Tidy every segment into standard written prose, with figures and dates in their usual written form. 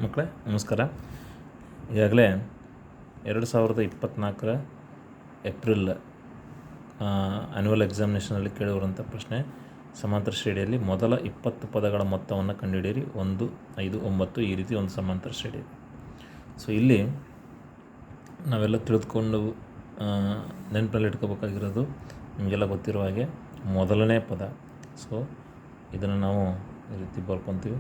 ಮಕ್ಕಳೇ ನಮಸ್ಕಾರ. ಈಗಾಗಲೇ 2024 ಏಪ್ರಿಲ್ ಆ್ಯನ್ಯುವಲ್ ಎಕ್ಸಾಮಿನೇಷನಲ್ಲಿ ಕೇಳಿರುವಂಥ ಪ್ರಶ್ನೆ, ಸಮಾಂತರ ಶ್ರೇಣಿಯಲ್ಲಿ ಮೊದಲ 20 ಪದಗಳ ಮೊತ್ತವನ್ನು ಕಂಡುಹಿಡಿಯಿರಿ 1, 5, 9 ಈ ರೀತಿ ಒಂದು ಸಮಾಂತರ ಶ್ರೇಣಿ. ಸೊ ಇಲ್ಲಿ ನಾವೆಲ್ಲ ತಿಳಿದುಕೊಂಡು ನೆನಪಲ್ಲಿ ಇಟ್ಕೋಬೇಕಾಗಿರೋದು ನಿಮಗೆಲ್ಲ ಗೊತ್ತಿರೋ ಹಾಗೆ ಮೊದಲನೇ ಪದ. ಸೊ ಇದನ್ನು ನಾವು ಈ ರೀತಿ ಬರ್ಕೊತೀವಿ.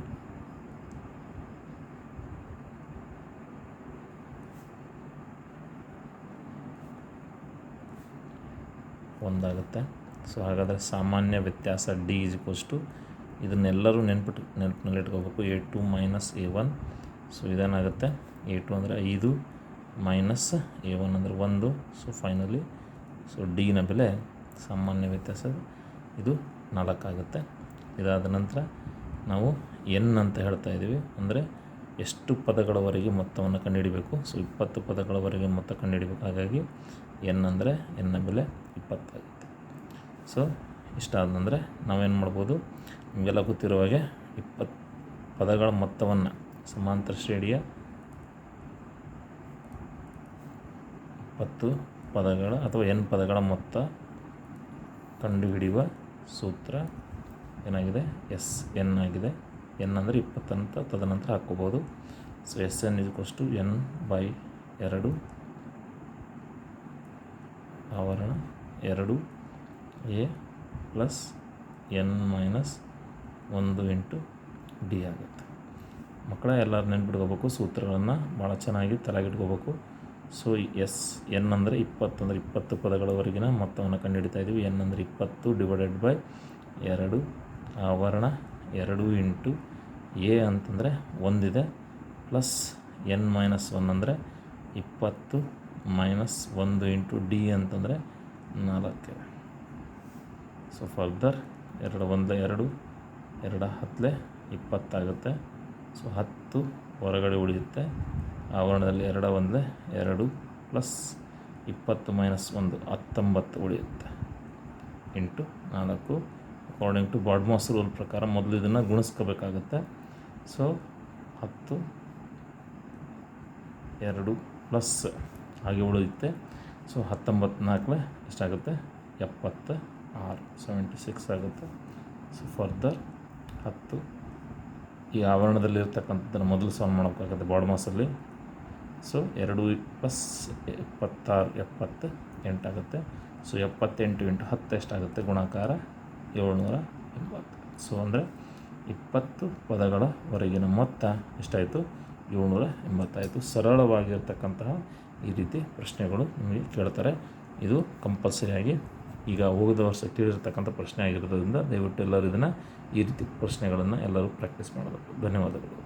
ಒಂದಾಗುತ್ತೆ. ಸೊ ಹಾಗಾದರೆ ಸಾಮಾನ್ಯ ವ್ಯತ್ಯಾಸ ಡಿ = ಇದನ್ನೆಲ್ಲರೂ ನೆನಪಿನಲ್ಲಿ ಇಟ್ಕೋಬೇಕು. A2 - A1. ಸೊ ಇದೇನಾಗುತ್ತೆ, A2 ಅಂದರೆ 5 ಮೈನಸ್ A1 ಅಂದರೆ 1. ಸೊ ಫೈನಲಿ ಡಿನ ಬೆಲೆ ಸಾಮಾನ್ಯ ವ್ಯತ್ಯಾಸ ಇದು 4 ಆಗುತ್ತೆ. ಇದಾದ ನಂತರ ನಾವು ಎನ್ ಅಂತ ಹೇಳ್ತಾ ಇದ್ದೀವಿ, ಅಂದರೆ ಎಷ್ಟು ಪದಗಳವರೆಗೆ ಮೊತ್ತವನ್ನು ಕಂಡುಹಿಡಿಬೇಕು. ಸೊ 20 ಪದಗಳವರೆಗೆ ಮೊತ್ತ ಕಂಡುಹಿಡಿಬೇಕು. ಹಾಗಾಗಿ ಎನ್ ಅಂದರೆ ಎನ್ನ ಬೆಲೆ 20 ಆಗುತ್ತೆ. ಸೊ ಇಷ್ಟಾದಂದರೆ ನಾವೇನು ಮಾಡ್ಬೋದು, ನಿಮಗೆಲ್ಲ ಗೊತ್ತಿರೋ ಹಾಗೆ 20 ಪದಗಳ ಮೊತ್ತವನ್ನು ಸಮಾಂತರ ಶ್ರೇಣಿಯ 20 ಪದಗಳ ಅಥವಾ n ಪದಗಳ ಮೊತ್ತ ಕಂಡುಹಿಡಿಯುವ ಸೂತ್ರ ಏನಾಗಿದೆ, SN ಆಗಿದೆ. n ಅಂದರೆ 20 ಅಂತ ತದನಂತರ ಹಾಕ್ಕೋಬೋದು. ಸೊ SN = n/2 ಆವರಣ 2 A ಪ್ಲಸ್ n-1 × D ಆಗುತ್ತೆ. ಮಕ್ಕಳ ಎಲ್ಲರೂ ನೆನ್ಪಿಟ್ಕೋಬೇಕು, ಸೂತ್ರಗಳನ್ನು ಭಾಳ ಚೆನ್ನಾಗಿ ತಲೆಗಿಟ್ಕೋಬೇಕು. ಸೊ n ಅಂದರೆ 20 ಅಂದರೆ 20 ಪದಗಳವರೆಗಿನ ಮೊತ್ತವನ್ನು ಕಂಡುಹಿಡಿತಾ ಇದ್ದೀವಿ. n ಅಂದರೆ 20 / 2 ಆವರಣ 2 × A ಅಂತಂದರೆ 1 ಇದೆ, ಪ್ಲಸ್ n-1 ಅಂದರೆ 20 - 1 × D ಅಂತಂದರೆ 4 ಇದೆ. ಸೊ ಫರ್ದರ್ 2 × 1 = 2, 2 × 10 = 20 ಆಗುತ್ತೆ. ಸೊ 10 ಹೊರಗಡೆ ಉಳಿಯುತ್ತೆ. ಆವರಣದಲ್ಲಿ 2 × 1 = 2 ಪ್ಲಸ್ 20 - 1 19 ಉಳಿಯುತ್ತೆ into 4. According to BODMAS rule ಪ್ರಕಾರ ಮೊದಲು ಇದನ್ನು ಗುಣಿಸ್ಕೋಬೇಕಾಗುತ್ತೆ. ಸೊ 10 2 ಪ್ಲಸ್ ಹಾಗೆ ಉಳಿಯುತ್ತೆ. ಸೊ 19 4 ಎಷ್ಟಾಗುತ್ತೆ, 76 76 ಆಗುತ್ತೆ. ಸೊ ಫರ್ದರ್ 10 ಈ ಆವರಣದಲ್ಲಿರ್ತಕ್ಕಂಥದ್ದನ್ನು ಮೊದಲು ಸಾಲ್ವ್ ಮಾಡೋಕ್ಕಾಗುತ್ತೆ ಬಾಡ್ಮಾಸಲ್ಲಿ. ಸೊ 2 + 26 78 ಆಗುತ್ತೆ. ಸೊ 78 × 10 ಎಷ್ಟಾಗುತ್ತೆ, ಗುಣಾಕಾರ 780. ಸೊ ಅಂದರೆ 20 ಪದಗಳವರೆಗಿನ ಮೊತ್ತ ಎಷ್ಟಾಯಿತು, 780 ಆಯಿತು. ಸರಳವಾಗಿರ್ತಕ್ಕಂತಹ ಈ ರೀತಿ ಪ್ರಶ್ನೆಗಳು ನಿಮಗೆ ಕೇಳ್ತಾರೆ. ಇದು ಕಂಪಲ್ಸರಿಯಾಗಿ ಈಗ ಹೋದ ವರ್ಷ ಕೇಳಿರ್ತಕ್ಕಂಥ ಪ್ರಶ್ನೆ ಆಗಿರೋದ್ರಿಂದ ದಯವಿಟ್ಟು ಎಲ್ಲರೂ ಇದನ್ನು ಈ ರೀತಿ ಪ್ರಶ್ನೆಗಳನ್ನು ಎಲ್ಲರೂ ಪ್ರಾಕ್ಟೀಸ್ ಮಾಡಬೇಕು. ಧನ್ಯವಾದಗಳು.